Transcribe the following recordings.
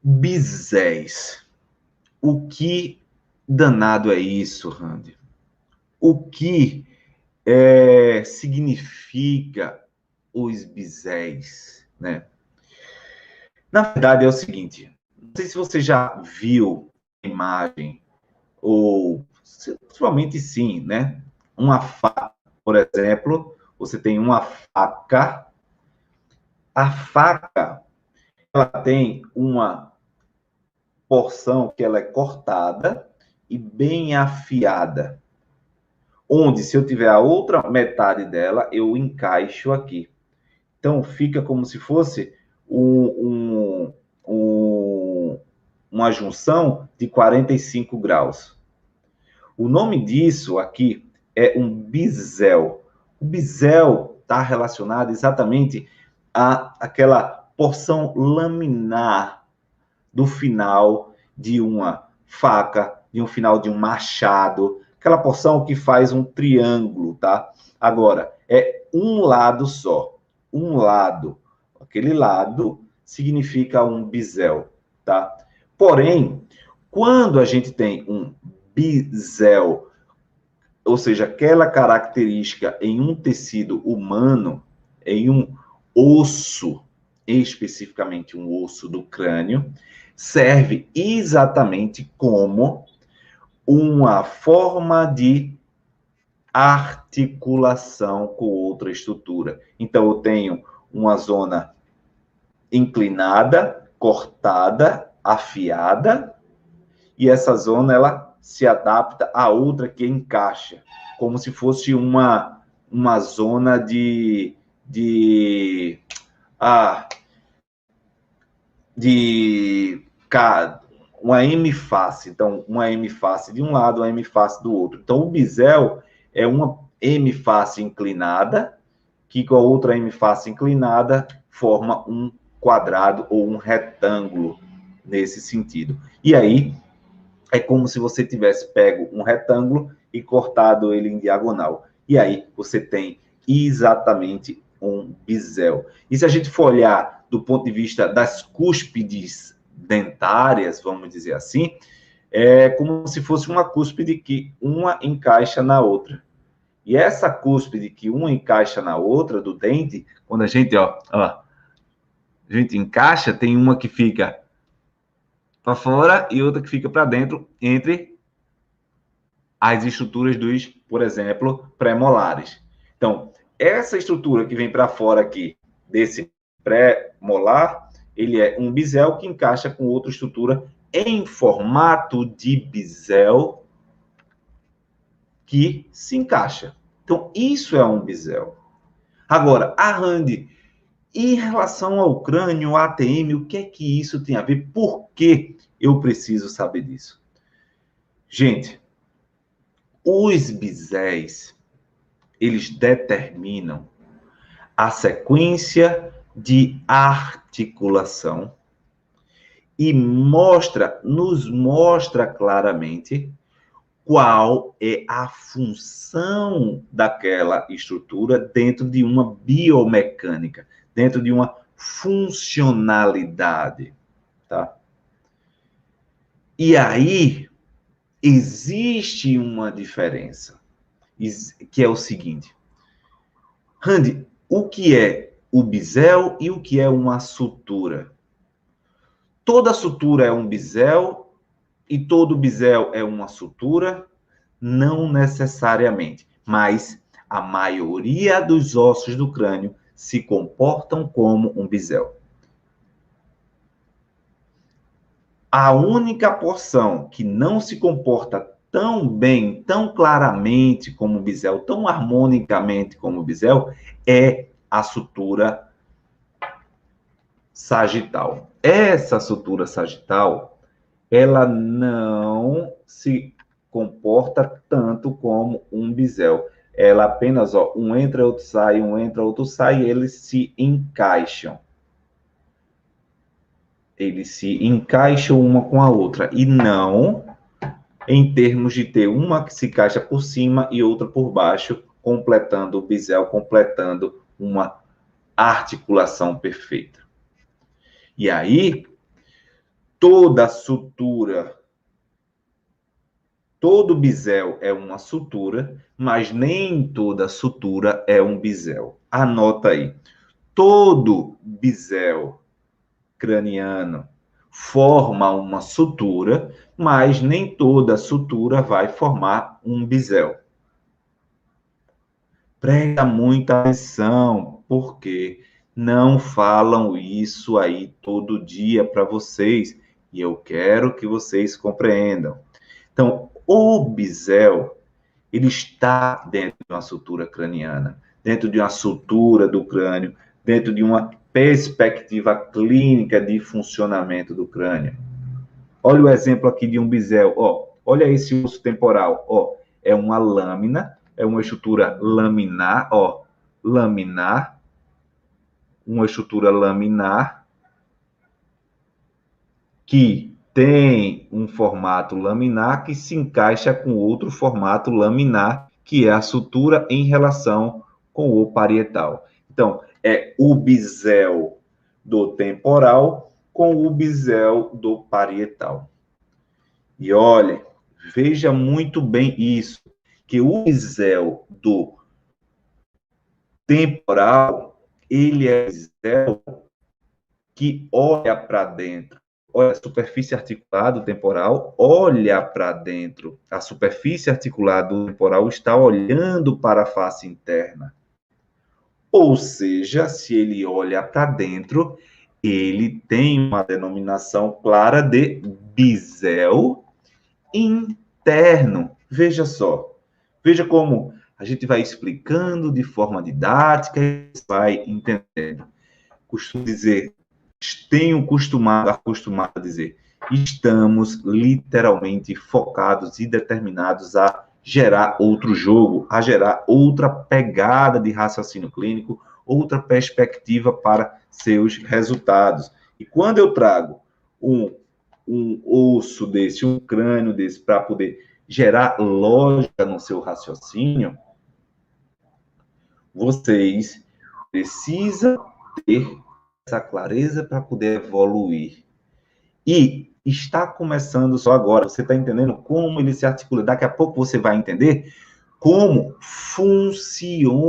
Bisés. O que danado é isso, Randy? O que significa os bisés, né? Na verdade é o seguinte, não sei se você já viu a imagem, ou principalmente sim, né? Uma faca, por exemplo, você tem uma faca, a faca, ela tem uma porção que ela é cortada e bem afiada, onde se eu tiver a outra metade dela, eu encaixo aqui. Então, fica como se fosse uma junção de 45 graus. O nome disso aqui é um bisel. O bisel está relacionado exatamente àquela porção laminar do final de uma faca, de um final de um machado, aquela porção que faz um triângulo, tá? Agora, é um lado só, um lado. Aquele lado significa um bisel, tá? Porém, quando a gente tem um bisel, ou seja, aquela característica em um tecido humano, em um osso, especificamente um osso do crânio, serve exatamente como uma forma de articulação com outra estrutura. Então, eu tenho uma zona inclinada, cortada, afiada, e essa zona ela se adapta a outra que encaixa, como se fosse uma zona de uma hemiface. Então, uma hemiface de um lado, uma hemiface do outro. Então, o bisel é uma hemiface inclinada, que com a outra hemiface inclinada forma um quadrado ou um retângulo nesse sentido. E aí, é como se você tivesse pego um retângulo e cortado ele em diagonal. E aí, você tem exatamente um bisel. E se a gente for olhar do ponto de vista das cúspides dentárias, vamos dizer assim, é como se fosse uma cúspide que uma encaixa na outra. E essa cúspide que uma encaixa na outra do dente, quando a gente encaixa, tem uma que fica para fora e outra que fica para dentro, entre as estruturas dos, por exemplo, pré-molares. Então, essa estrutura que vem para fora aqui, desse pré-molar, ele é um bisel que encaixa com outra estrutura em formato de bisel que se encaixa. Então, isso é um bisel. Agora, a Randy, em relação ao crânio, ATM, o que é que isso tem a ver? Por que eu preciso saber disso? Gente, os biséis, eles determinam a sequência de articulação e nos mostra claramente qual é a função daquela estrutura dentro de uma biomecânica, dentro de uma funcionalidade, tá? E aí existe uma diferença, que é o seguinte. Randy, o que é o bisel e o que é uma sutura? Toda sutura é um bisel e todo bisel é uma sutura? Não necessariamente, mas a maioria dos ossos do crânio se comportam como um bisel. A única porção que não se comporta tão bem, tão claramente como o bisel, tão harmonicamente como o bisel, é a sutura sagital. Essa sutura sagital, ela não se comporta tanto como um bisel. Ela apenas, um entra, outro sai, um entra, outro sai, e eles se encaixam. Eles se encaixam uma com a outra, e não em termos de ter uma que se encaixa por cima e outra por baixo, completando o bisel, completando uma articulação perfeita. E aí, toda sutura, todo bisel é uma sutura, mas nem toda sutura é um bisel. Anota aí. Todo bisel craniano forma uma sutura, mas nem toda sutura vai formar um bisel. Presta muita atenção, porque não falam isso aí todo dia para vocês, e eu quero que vocês compreendam. Então, o bisel, ele está dentro de uma sutura craniana, dentro de uma sutura do crânio, dentro de uma perspectiva clínica de funcionamento do crânio. Olha o exemplo aqui de um bisel, ó. Olha esse osso temporal, ó. É uma lâmina, é uma estrutura laminar, ó. Laminar, uma estrutura laminar que tem um formato laminar que se encaixa com outro formato laminar, que é a sutura em relação com o parietal. Então, é o bisel do temporal com o bisel do parietal. E olha, veja muito bem isso, que o bisel do temporal, ele é o bisel que olha para dentro. Olha a superfície articular do temporal, olha para dentro. A superfície articular do temporal está olhando para a face interna. Ou seja, se ele olha para dentro, ele tem uma denominação clara de bisel interno. Veja só. Veja como a gente vai explicando de forma didática e vai entendendo. Costumo dizer, tenho acostumado a dizer, estamos literalmente focados e determinados a gerar outro jogo, a gerar outra pegada de raciocínio clínico, outra perspectiva para seus resultados. E quando eu trago um osso desse, um crânio desse, para poder gerar lógica no seu raciocínio, vocês precisam ter essa clareza para poder evoluir. E está começando só agora. Você está entendendo como ele se articula? Daqui a pouco você vai entender como funciona,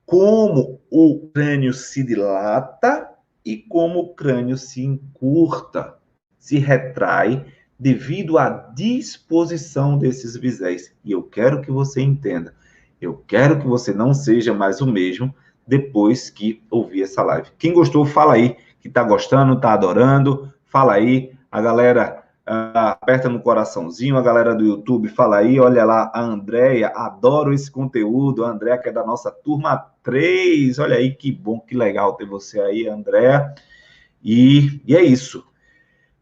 como o crânio se dilata e como o crânio se encurta, se retrai devido à disposição desses biséis. E eu quero que você entenda. Eu quero que você não seja mais o mesmo depois que ouvir essa live. Quem gostou, fala aí que está gostando, está adorando. Fala aí. A galera aperta no coraçãozinho. A galera do YouTube, fala aí. Olha lá, a Andréia, adoro esse conteúdo. A Andréia, que é da nossa turma 3. Olha aí, que bom, que legal ter você aí, Andréia. E é isso.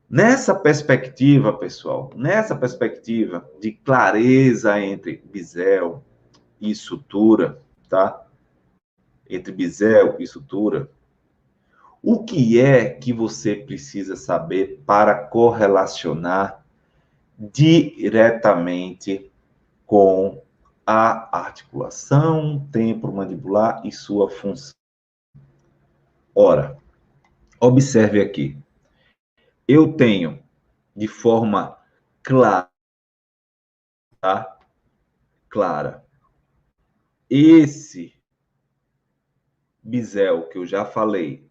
Nessa perspectiva, pessoal, nessa perspectiva de clareza entre bisel e sutura, tá? Entre bisel e sutura, o que é que você precisa saber para correlacionar diretamente com a articulação temporomandibular e sua função? Ora, observe aqui. Eu tenho de forma clara, tá? Clara, esse bisel que eu já falei,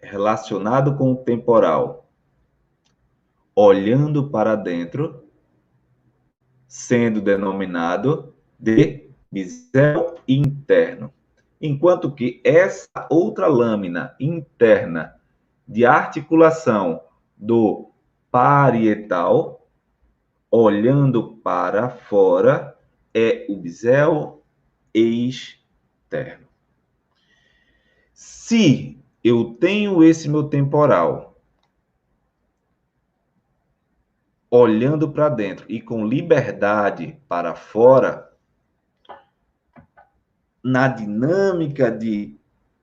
relacionado com o temporal, olhando para dentro, sendo denominado de bisel interno. Enquanto que essa outra lâmina interna de articulação do parietal, olhando para fora, é o bisel externo. Se eu tenho esse meu temporal olhando para dentro e com liberdade para fora, na dinâmica de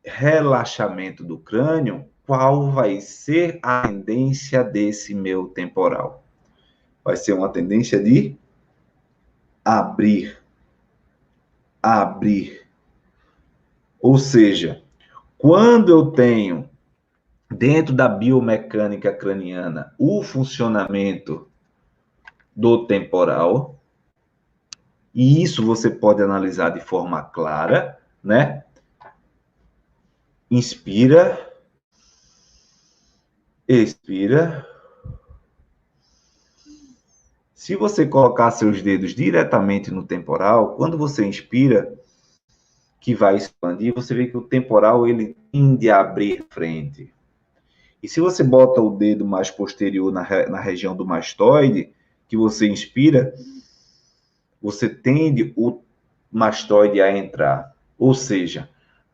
relaxamento do crânio, qual vai ser a tendência desse meu temporal? Vai ser uma tendência de abrir. Abrir. Ou seja, quando eu tenho dentro da biomecânica craniana, o funcionamento do temporal, e isso você pode analisar de forma clara, né? Inspira, expira. Se você colocar seus dedos diretamente no temporal, quando você inspira, que vai expandir, você vê que o temporal ele tende a abrir frente. E se você bota o dedo mais posterior na região do mastoide, que você inspira, você tende o mastoide a entrar. Ou seja,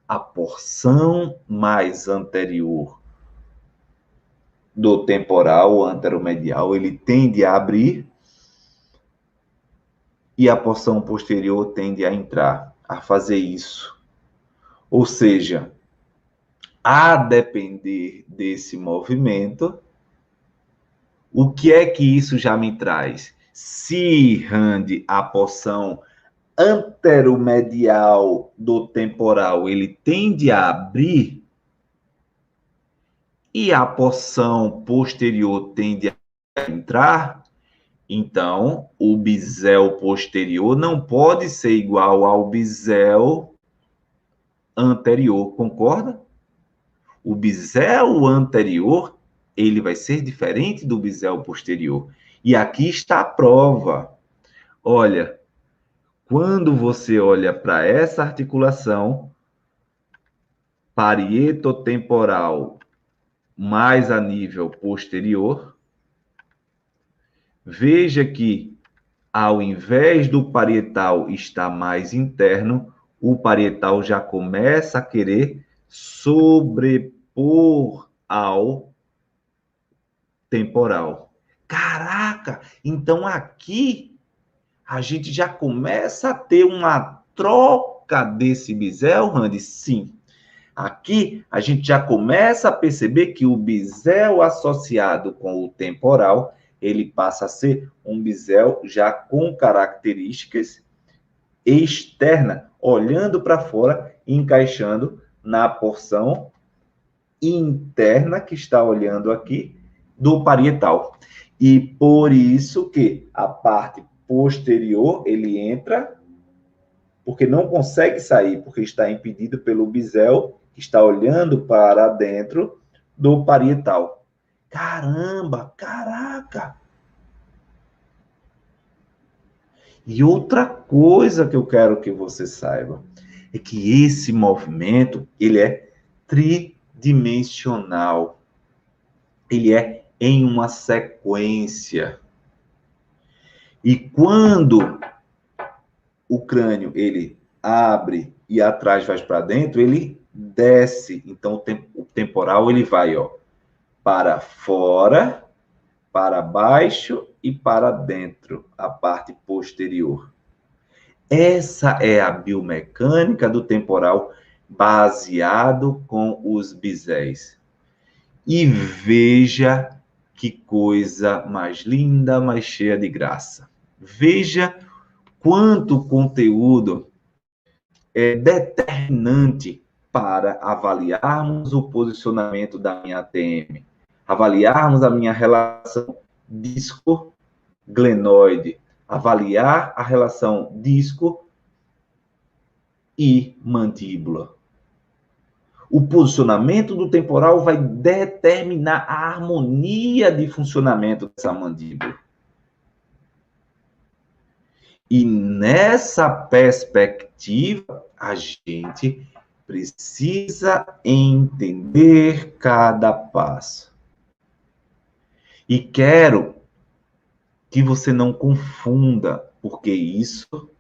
a porção mais anterior do temporal anteromedial, ele tende a abrir e a porção posterior tende a entrar, a fazer isso. Ou seja, a depender desse movimento, o que é que isso já me traz? Se, Randy, a porção anteromedial do temporal ele tende a abrir e a porção posterior tende a entrar, então o bisel posterior não pode ser igual ao bisel anterior, concorda? O bisel anterior ele vai ser diferente do bisel posterior. E aqui está a prova. Olha, quando você olha para essa articulação parietotemporal mais a nível posterior, veja que ao invés do parietal estar mais interno, o parietal já começa a querer sobrepor ao temporal. Caraca! Então aqui a gente já começa a ter uma troca desse bisel, Randy? Sim. Aqui a gente já começa a perceber que o bisel associado com o temporal, ele passa a ser um bisel já com características externas, olhando para fora e encaixando na porção interna que está olhando aqui do parietal. E por isso que a parte posterior ele entra porque não consegue sair, porque está impedido pelo bisel que está olhando para dentro do parietal. Caramba, caraca! E outra coisa que eu quero que você saiba é que esse movimento, ele é tridimensional. Ele é em uma sequência. E quando o crânio ele abre e atrás vai para dentro, ele desce. Então o temporal ele vai, ó, para fora, para baixo e para dentro, a parte posterior. Essa é a biomecânica do temporal baseado com os biséis. E veja que coisa mais linda, mais cheia de graça. Veja quanto conteúdo é determinante para avaliarmos o posicionamento da minha ATM, avaliarmos a minha relação disco-glenoide, avaliar a relação disco e mandíbula. O posicionamento do temporal vai determinar a harmonia de funcionamento dessa mandíbula. E nessa perspectiva, a gente precisa entender cada passo. E quero que você não confunda, porque isso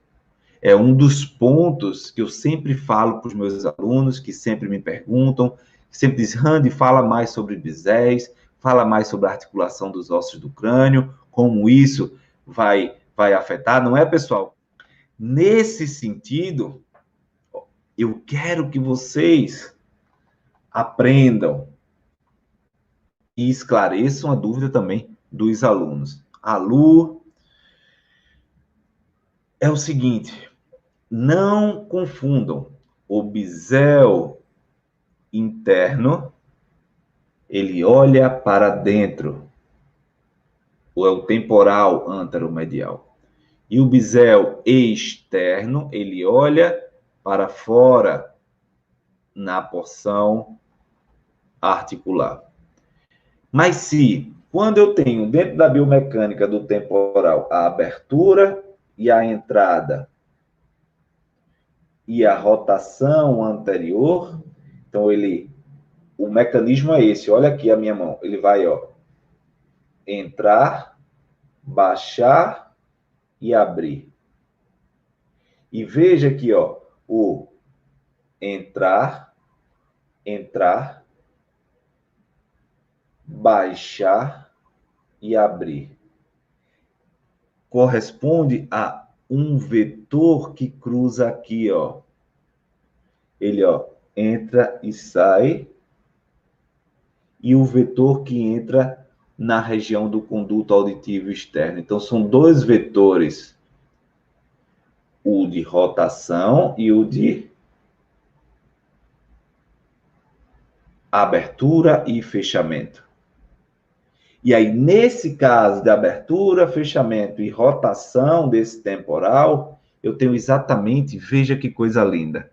é um dos pontos que eu sempre falo para os meus alunos, que sempre me perguntam, que sempre dizem, Randy, fala mais sobre bisés, fala mais sobre a articulação dos ossos do crânio, como isso vai afetar, não é, pessoal? Nesse sentido, eu quero que vocês aprendam e esclareçam a dúvida também dos alunos. A Lu, é o seguinte, não confundam o bisel interno ele olha para dentro, ou é o temporal anteromedial. E o bisel externo, ele olha para fora na porção articular. Mas se, quando eu tenho dentro da biomecânica do temporal a abertura e a entrada e a rotação anterior, então o mecanismo é esse, olha aqui a minha mão, ele vai, ó, entrar, baixar e abrir. E veja aqui, ó, o entrar, baixar e abrir. Corresponde a um vetor que cruza aqui, ó. Ele, ó, entra e sai. E o vetor que entra na região do conduto auditivo externo. Então, são dois vetores. O de rotação e o de abertura e fechamento. E aí, nesse caso de abertura, fechamento e rotação desse temporal, eu tenho exatamente, veja que coisa linda,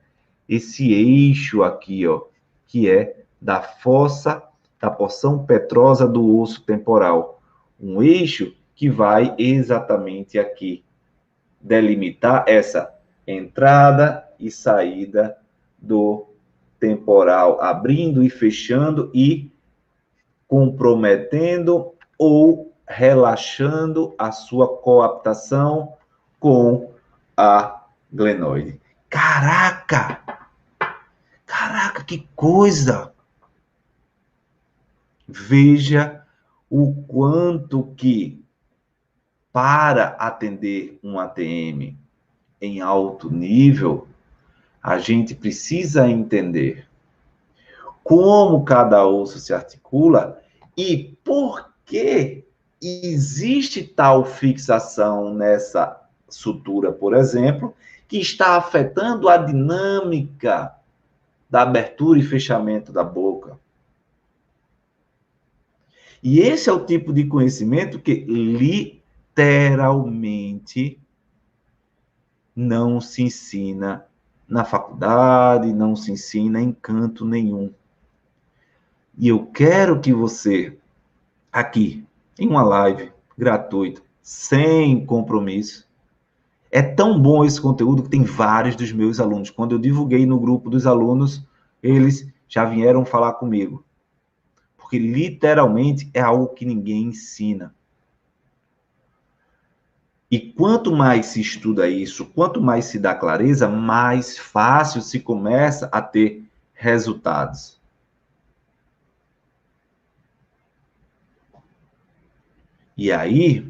esse eixo aqui, ó, que é da fossa, da porção petrosa do osso temporal. Um eixo que vai exatamente aqui, delimitar essa entrada e saída do temporal, abrindo e fechando e comprometendo ou relaxando a sua coaptação com a glenoide. Caraca! Caraca, que coisa! Veja o quanto que, para atender um ATM em alto nível, a gente precisa entender como cada osso se articula e por que existe tal fixação nessa sutura, por exemplo, que está afetando a dinâmica da abertura e fechamento da boca. E esse é o tipo de conhecimento que literalmente não se ensina na faculdade, não se ensina em canto nenhum. E eu quero que você, aqui, em uma live gratuita, sem compromisso, é tão bom esse conteúdo que tem vários dos meus alunos. Quando eu divulguei no grupo dos alunos, eles já vieram falar comigo. Porque literalmente é algo que ninguém ensina. E quanto mais se estuda isso, quanto mais se dá clareza, mais fácil se começa a ter resultados. E aí,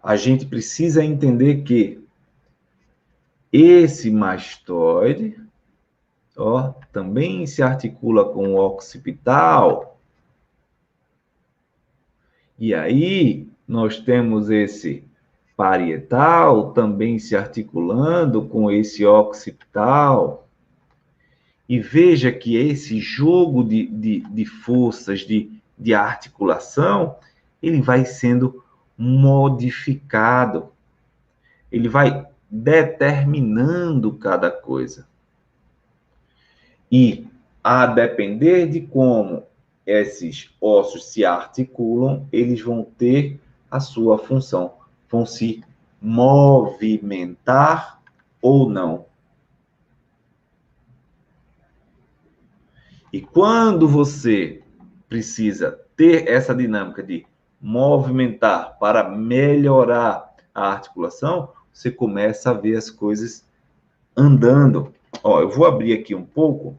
a gente precisa entender que esse mastoide, ó, também se articula com o occipital. E aí, nós temos esse parietal também se articulando com esse occipital. E veja que esse jogo de forças, de articulação, ele vai sendo modificado. Ele vai determinando cada coisa. E, a depender de como esses ossos se articulam, eles vão ter a sua função. Vão se movimentar ou não. E quando você precisa ter essa dinâmica de movimentar para melhorar a articulação, você começa a ver as coisas andando. Ó, eu vou abrir aqui um pouco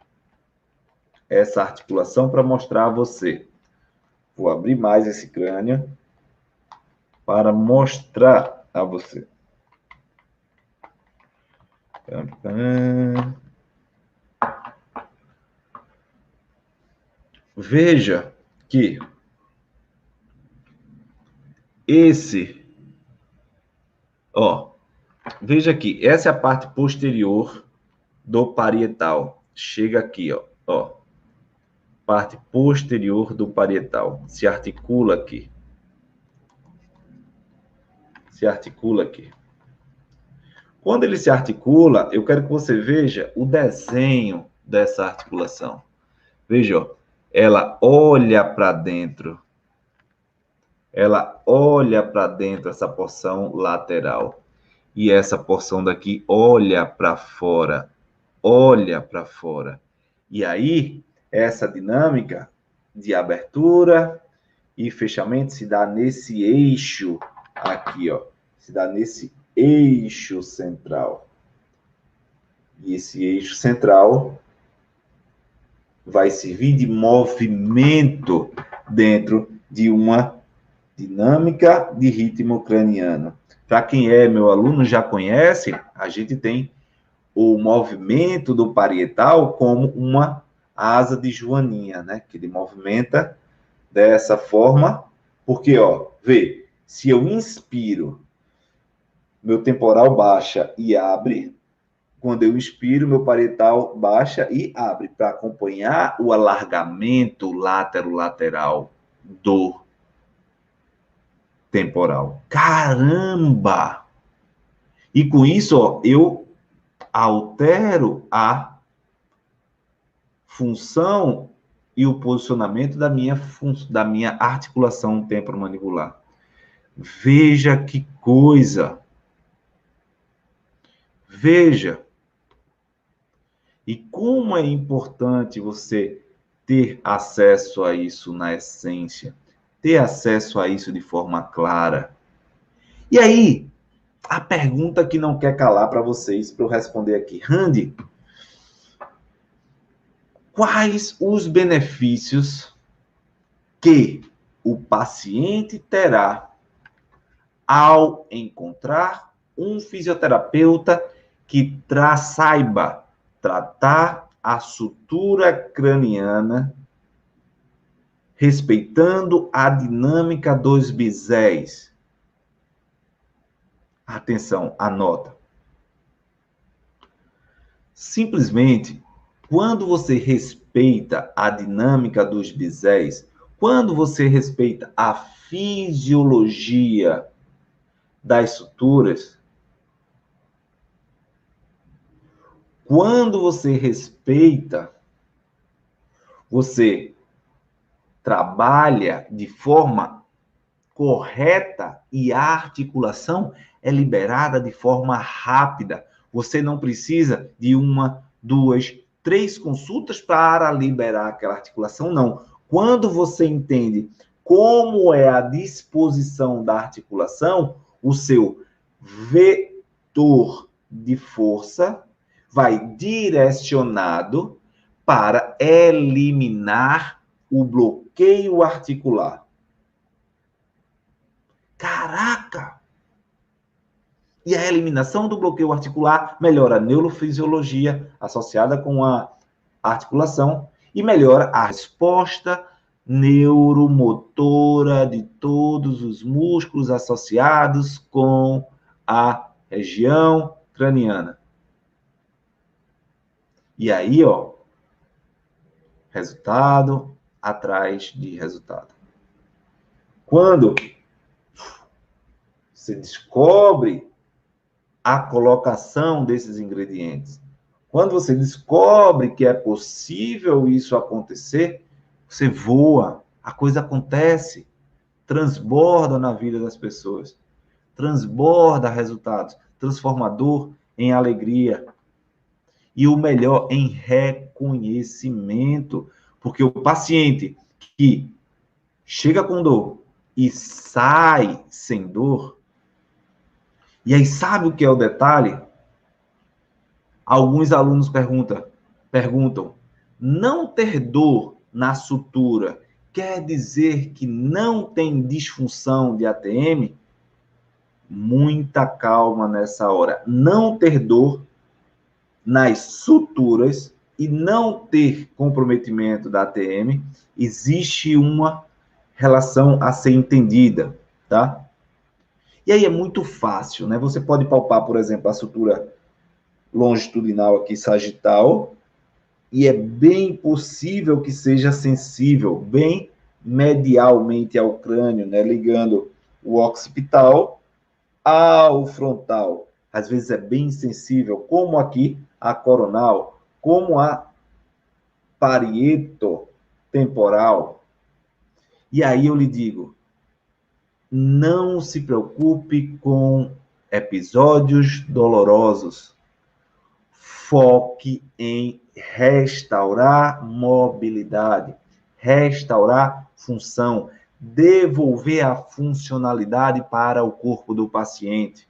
essa articulação para mostrar a você. Vou abrir mais esse crânio para mostrar a você. Veja que veja aqui, essa é a parte posterior do parietal. chega aqui, ó, parte posterior do parietal, se articula aqui. Se articula aqui. Quando ele se articula, eu quero que você veja o desenho dessa articulação. Veja, ó, ela olha para dentro. Ela olha para dentro, essa porção lateral. E essa porção daqui olha para fora. Olha para fora. E aí, essa dinâmica de abertura e fechamento se dá nesse eixo aqui, ó. Se dá nesse eixo central. E esse eixo central vai servir de movimento dentro de uma dinâmica de ritmo craniano. Para quem é meu aluno já conhece, a gente tem o movimento do parietal como uma asa de joaninha, né? Que ele movimenta dessa forma, porque, ó, vê, se eu inspiro, meu temporal baixa e abre. Quando eu inspiro, meu parietal baixa e abre, para acompanhar o alargamento látero-lateral do temporal. Caramba! E com isso, ó, eu altero a função e o posicionamento da minha articulação temporomandibular. Veja que coisa! Veja! E como é importante você ter acesso a isso na essência, ter acesso a isso de forma clara. E aí, a pergunta que não quer calar para vocês, para eu responder aqui. Randy, quais os benefícios que o paciente terá ao encontrar um fisioterapeuta que saiba tratar a sutura craniana, respeitando a dinâmica dos biséis? Atenção, anota. Simplesmente, quando você respeita a dinâmica dos biséis, quando você respeita a fisiologia das suturas, quando você respeita, você trabalha de forma correta e a articulação é liberada de forma rápida. Você não precisa de 1, 2, 3 consultas para liberar aquela articulação, não. Quando você entende como é a disposição da articulação, o seu vetor de força vai direcionado para eliminar o bloqueio articular. Caraca! E a eliminação do bloqueio articular melhora a neurofisiologia associada com a articulação e melhora a resposta neuromotora de todos os músculos associados com a região craniana. E aí, ó, resultado atrás de resultado. Quando você descobre a colocação desses ingredientes, quando você descobre que é possível isso acontecer, você voa, a coisa acontece, transborda na vida das pessoas, transborda resultados, transformador em alegria. E o melhor, em reconhecimento, porque o paciente que chega com dor e sai sem dor, e aí sabe o que é o detalhe? Alguns alunos perguntam, não ter dor na sutura quer dizer que não tem disfunção de ATM? Muita calma nessa hora. Não ter dor nas suturas e não ter comprometimento da ATM, existe uma relação a ser entendida, tá? E aí é muito fácil, né? Você pode palpar, por exemplo, a sutura longitudinal aqui, sagital, e é bem possível que seja sensível, bem medialmente ao crânio, né, ligando o occipital ao frontal. Às vezes é bem sensível, como aqui a coronal, como a parieto temporal. E aí eu lhe digo, não se preocupe com episódios dolorosos. Foque em restaurar mobilidade, restaurar função, devolver a funcionalidade para o corpo do paciente,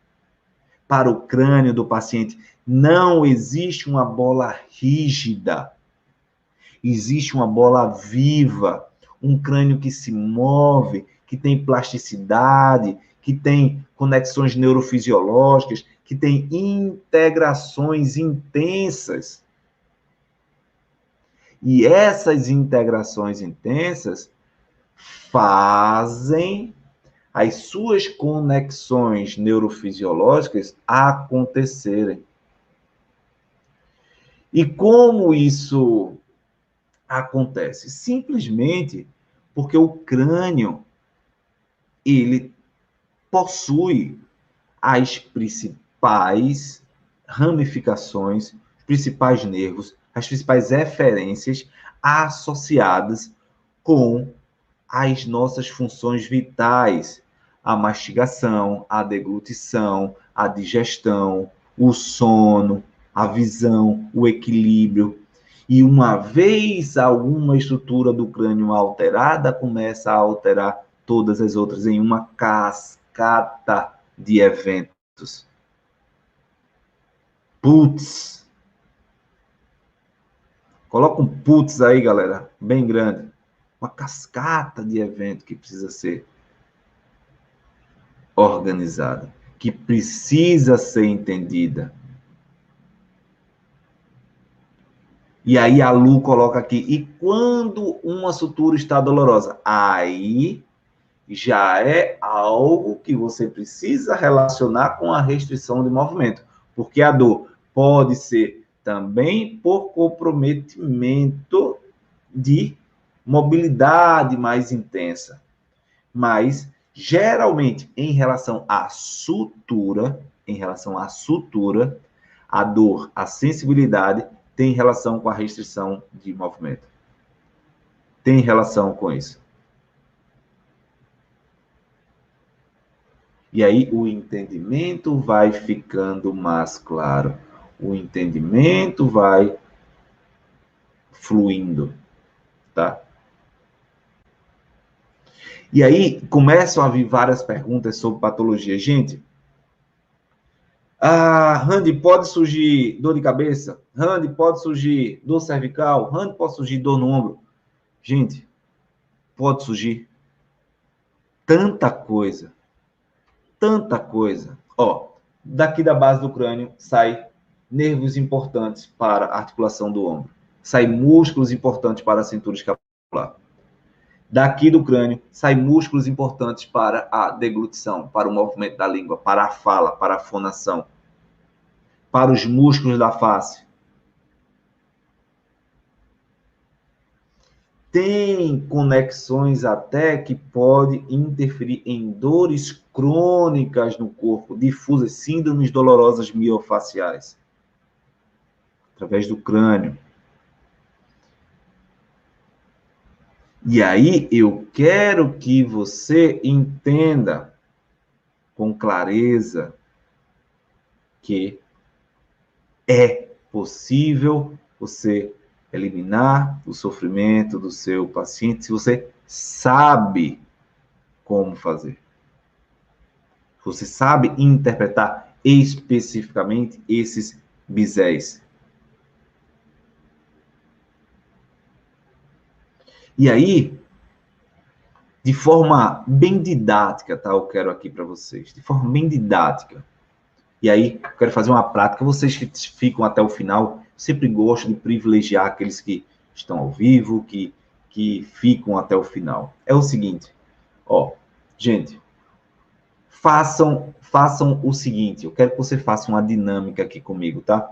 para o crânio do paciente. Não existe uma bola rígida, existe uma bola viva, um crânio que se move, que tem plasticidade, que tem conexões neurofisiológicas, que tem integrações intensas. E essas integrações intensas fazem as suas conexões neurofisiológicas acontecerem. E como isso acontece? Simplesmente porque o crânio, ele possui as principais ramificações, os principais nervos, as principais referências associadas com as nossas funções vitais, a mastigação, a deglutição, a digestão, o sono, a visão, o equilíbrio. E uma vez alguma estrutura do crânio alterada, começa a alterar todas as outras em uma cascata de eventos. Putz! Coloca um putz aí, galera, bem grande. Uma cascata de eventos que precisa ser organizada, que precisa ser entendida. E aí a Lu coloca aqui, e quando uma sutura está dolorosa? Aí já é algo que você precisa relacionar com a restrição de movimento, porque a dor pode ser também por comprometimento de mobilidade mais intensa, mas geralmente em relação à sutura, a dor, a sensibilidade tem relação com a restrição de movimento. Tem relação com isso. E aí o entendimento vai ficando mais claro. O entendimento vai fluindo, tá? E aí começam a vir várias perguntas sobre patologia. Gente, Randy, pode surgir dor de cabeça? Randy, pode surgir dor cervical? Randy, pode surgir dor no ombro? Gente, pode surgir tanta coisa. Tanta coisa. Ó, daqui da base do crânio sai nervos importantes para a articulação do ombro. Sai músculos importantes para a cintura escapular. Daqui do crânio sai músculos importantes para a deglutição, para o movimento da língua, para a fala, para a fonação, para os músculos da face. Tem conexões até que pode interferir em dores crônicas no corpo, difusas, síndromes dolorosas miofaciais, através do crânio. E aí eu quero que você entenda com clareza que é possível você eliminar o sofrimento do seu paciente se você sabe como fazer. Você sabe interpretar especificamente esses biséis. E aí, de forma bem didática, tá? Eu quero aqui para vocês, de forma bem didática. E aí, eu quero fazer uma prática. Vocês que ficam até o final, sempre gosto de privilegiar aqueles que estão ao vivo, que ficam até o final. É o seguinte, ó, gente, façam o seguinte, eu quero que você faça uma dinâmica aqui comigo, tá?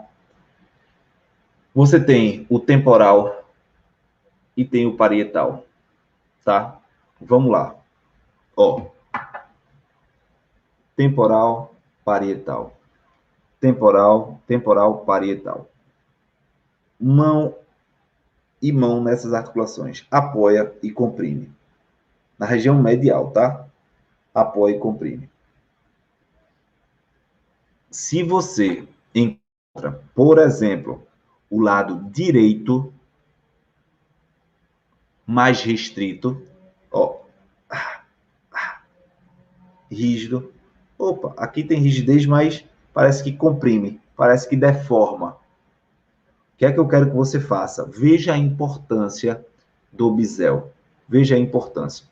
Você tem o temporal e tem o parietal, tá? Vamos lá. Ó, temporal, parietal. Temporal, temporal, parietal. Mão e mão nessas articulações. Apoia e comprime. Na região medial, tá? Apoia e comprime. Se você encontra, por exemplo, o lado direito mais restrito, ó, rígido. Opa, aqui tem rigidez, mas parece que comprime, parece que deforma. O que é que eu quero que você faça? Veja a importância do bisel. Veja a importância.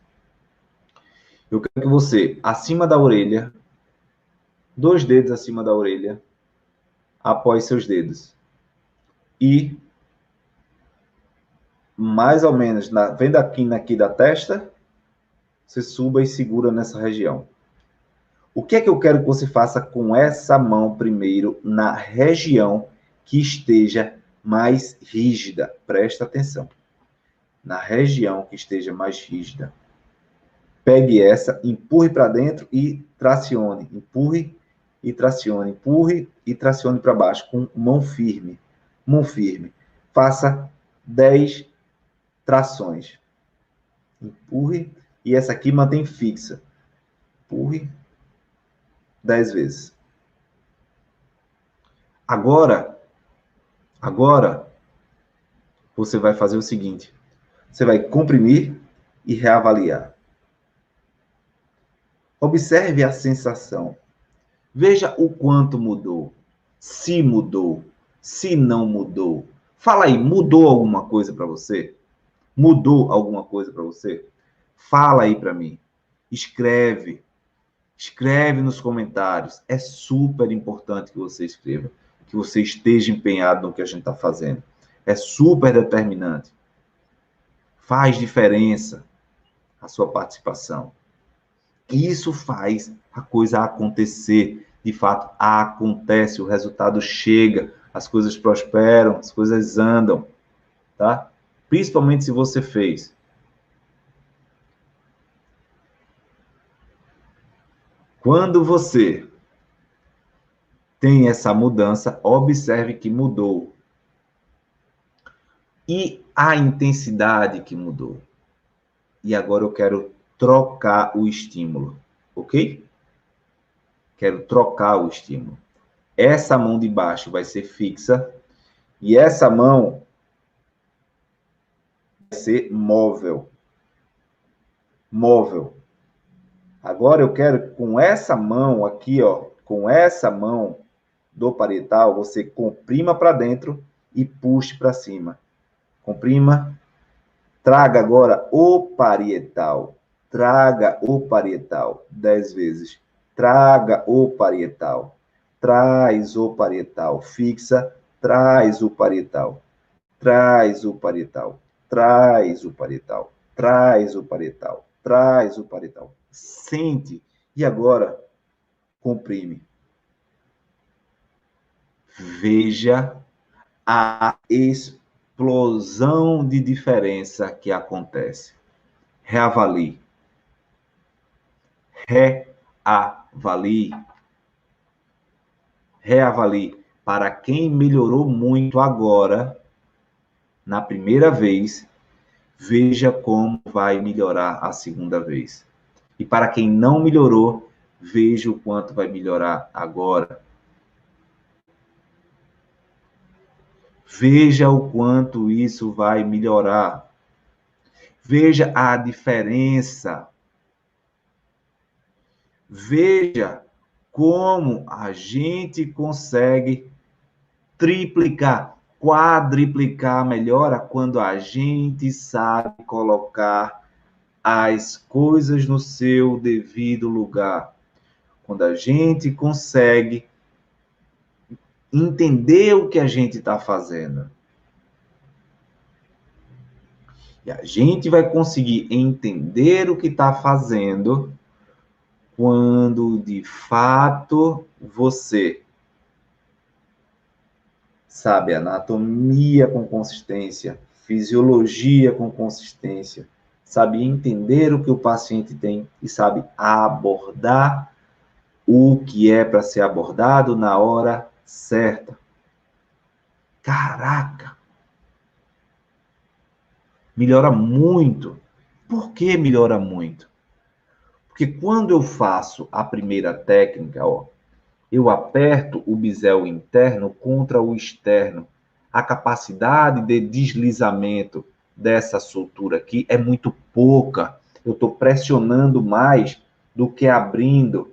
Eu quero que você, acima da orelha, 2 dedos acima da orelha, apoie seus dedos. E, mais ou menos, vendo aqui da testa, você suba e segura nessa região. O que é que eu quero que você faça com essa mão primeiro na região que esteja mais rígida? Presta atenção. Na região que esteja mais rígida. Pegue essa, empurre para dentro e tracione. Empurre e tracione. Empurre e tracione para baixo com mão firme. Mão firme. Faça 10 trações. Empurre e essa aqui mantém fixa. Empurre 10 vezes. Agora, você vai fazer o seguinte. Você vai comprimir e reavaliar. Observe a sensação. Veja o quanto mudou. Se mudou. Se não mudou. Fala aí, mudou alguma coisa para você? Mudou alguma coisa para você? Fala aí para mim. Escreve. Escreve nos comentários. É super importante que você escreva. Que você esteja empenhado no que a gente está fazendo. É super determinante. Faz diferença a sua participação. Isso faz a coisa acontecer. De fato, acontece, o resultado chega, as coisas prosperam, as coisas andam, tá? Principalmente se você fez. Quando você tem essa mudança, observe que mudou. E a intensidade que mudou. E agora eu quero trocar o estímulo, ok? Quero trocar o estímulo. Essa mão de baixo vai ser fixa e essa mão vai ser móvel. Móvel. Agora eu quero que com essa mão aqui, ó, com essa mão do parietal, você comprima para dentro e puxe para cima. Comprima. Traga agora o parietal. Traga o parietal 10 vezes. Traga o parietal. Traz o parietal. Fixa. Traz o parietal. Traz o parietal. Traz o parietal. Traz o parietal. Traz o parietal. Sente. E agora, comprime. Veja a explosão de diferença que acontece. Reavalie. Reavalie. Reavalie. Para quem melhorou muito agora, na primeira vez, veja como vai melhorar a segunda vez. E para quem não melhorou, veja o quanto vai melhorar agora. Veja o quanto isso vai melhorar. Veja a diferença. Veja como a gente consegue triplicar, quadriplicar a melhora quando a gente sabe colocar as coisas no seu devido lugar. Quando a gente consegue entender o que a gente está fazendo. E a gente vai conseguir entender o que está fazendo quando, de fato, você sabe anatomia com consistência, fisiologia com consistência, sabe entender o que o paciente tem e sabe abordar o que é para ser abordado na hora certa. Caraca! Melhora muito. Por que melhora muito? Porque quando eu faço a primeira técnica, ó, eu aperto o bisel interno contra o externo. A capacidade de deslizamento dessa sutura aqui é muito pouca. Eu estou pressionando mais do que abrindo.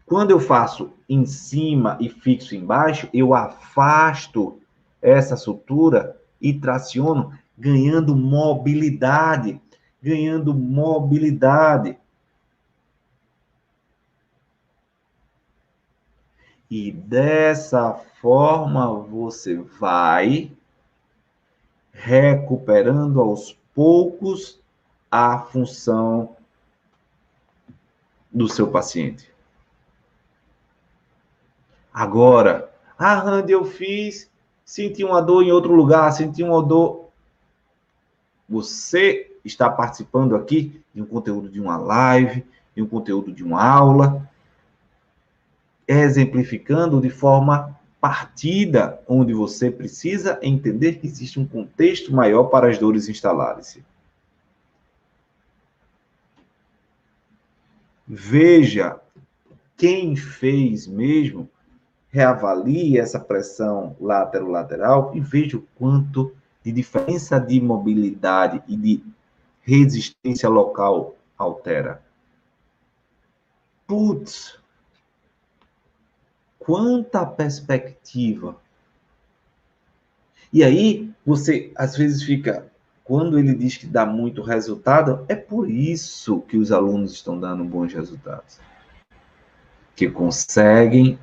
Quando eu faço em cima e fixo embaixo, eu afasto essa sutura e traciono, ganhando mobilidade. Ganhando mobilidade. E dessa forma você vai recuperando aos poucos a função do seu paciente. Agora, Randy, eu fiz, senti uma dor em outro lugar, senti uma dor. Você está participando aqui de um conteúdo de uma live, de um conteúdo de uma aula, exemplificando de forma partida, onde você precisa entender que existe um contexto maior para as dores instalarem-se. Veja quem fez mesmo, reavalie essa pressão lateral e veja o quanto de diferença de mobilidade e de resistência local altera. Putz! Quanta perspectiva! E aí, você às vezes fica, quando ele diz que dá muito resultado, é por isso que os alunos estão dando bons resultados. Que conseguem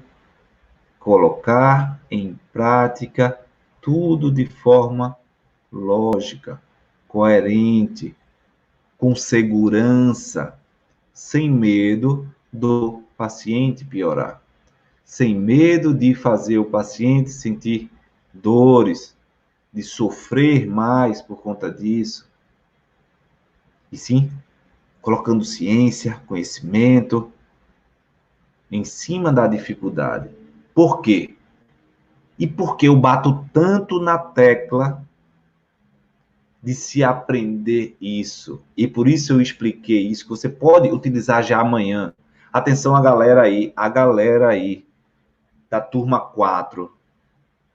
colocar em prática tudo de forma lógica, coerente, com segurança, sem medo do paciente piorar, sem medo de fazer o paciente sentir dores, de sofrer mais por conta disso. E sim, colocando ciência, conhecimento em cima da dificuldade. Por quê? E por que eu bato tanto na tecla de se aprender isso? E por isso eu expliquei isso, que você pode utilizar já amanhã. Atenção a galera aí da turma 4,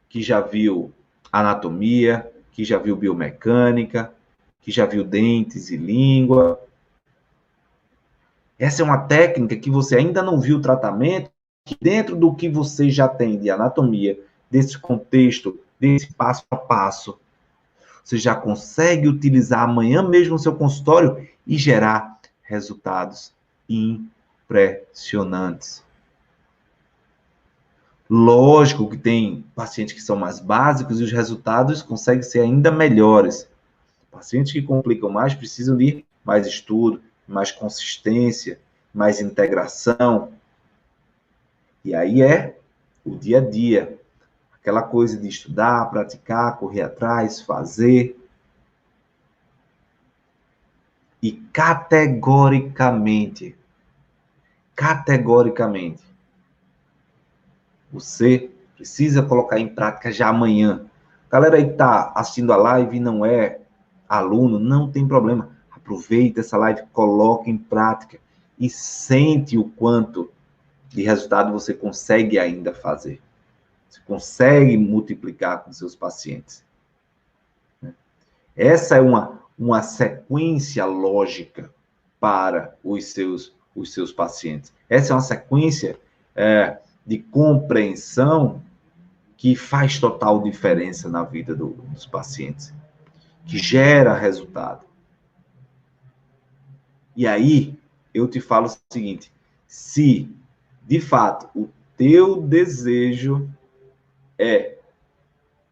que já viu anatomia, que já viu biomecânica, que já viu dentes e língua. Essa é uma técnica que você ainda não viu o tratamento, que dentro do que você já tem de anatomia, desse contexto, desse passo a passo, você já consegue utilizar amanhã mesmo no seu consultório e gerar resultados impressionantes. Lógico que tem pacientes que são mais básicos e os resultados conseguem ser ainda melhores. Pacientes que complicam mais precisam de mais estudo, mais consistência, mais integração. E aí é o dia a dia. Aquela coisa de estudar, praticar, correr atrás, fazer. E categoricamente, você precisa colocar em prática já amanhã. Galera aí que está assistindo a live e não é aluno, não tem problema. Aproveita essa live, coloque em prática e sente o quanto de resultado você consegue ainda fazer. Você consegue multiplicar com seus pacientes. Essa é uma sequência lógica para os seus pacientes. Essa é uma sequência de compreensão que faz total diferença na vida dos pacientes, que gera resultado. E aí, eu te falo o seguinte, se, de fato, o teu desejo é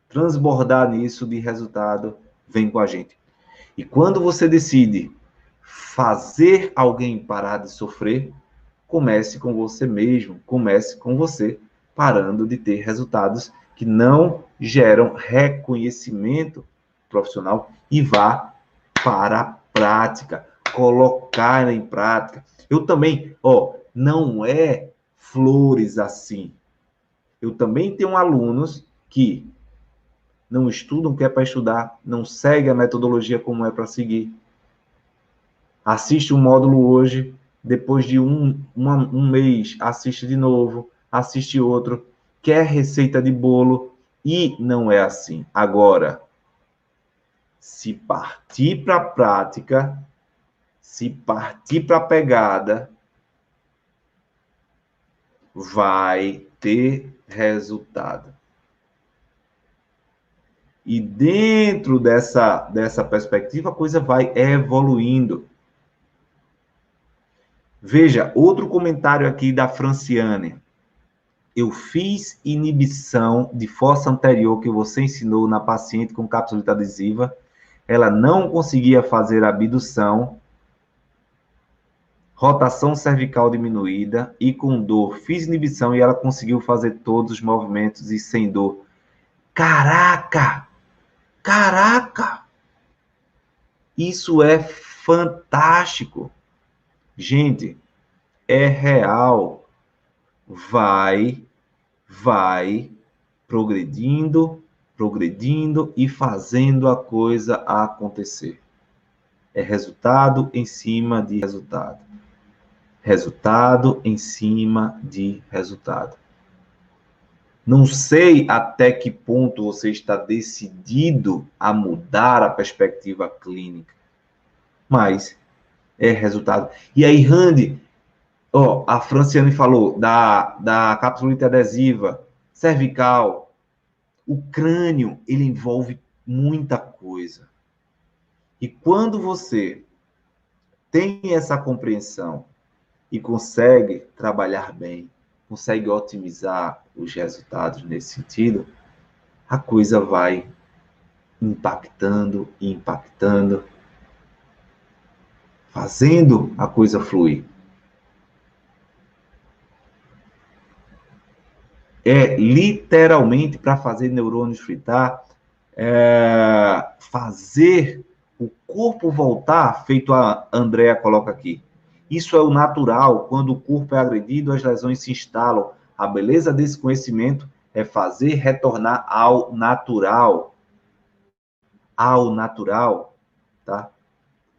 transbordar nisso de resultado, vem com a gente. E quando você decide fazer alguém parar de sofrer, comece com você mesmo, comece com você. parando de ter resultados que não geram reconhecimento profissional e vá para a prática, colocar em prática. Eu também, não é flores assim. Eu também tenho alunos que não estudam o que é para estudar, não seguem a metodologia como é para seguir. Assiste um módulo hoje, depois de um mês, assiste de novo, assiste outro, quer receita de bolo, e não é assim. Agora, se partir para a prática, se partir para a pegada, vai ter resultado. E dentro dessa perspectiva, a coisa vai evoluindo. Veja, outro comentário aqui da Franciane. Eu fiz inibição de força anterior que você ensinou na paciente com capsulita adesiva. Ela não conseguia fazer abdução, rotação cervical diminuída e com dor. Fiz inibição e ela conseguiu fazer todos os movimentos e sem dor. Caraca! Caraca! Isso é fantástico! Gente, é real. Vai progredindo e fazendo a coisa acontecer. É resultado em cima de resultado. Resultado em cima de resultado. Não sei até que ponto você está decidido a mudar a perspectiva clínica, mas é resultado. E aí, Randy, a Franciane falou da capsulita adesiva, cervical. O crânio, ele envolve muita coisa. E quando você tem essa compreensão e consegue trabalhar bem, consegue otimizar os resultados nesse sentido, a coisa vai impactando, fazendo a coisa fluir. É literalmente para fazer neurônios fritar, fazer o corpo voltar, feito a Andrea coloca aqui. Isso é o natural, quando o corpo é agredido, as lesões se instalam. A beleza desse conhecimento é fazer retornar ao natural. Ao natural, tá?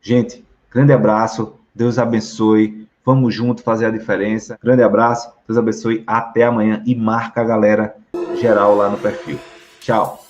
Gente, grande abraço, Deus abençoe. Vamos junto fazer a diferença. Grande abraço, Deus abençoe. Até amanhã e marca a galera geral lá no perfil. Tchau.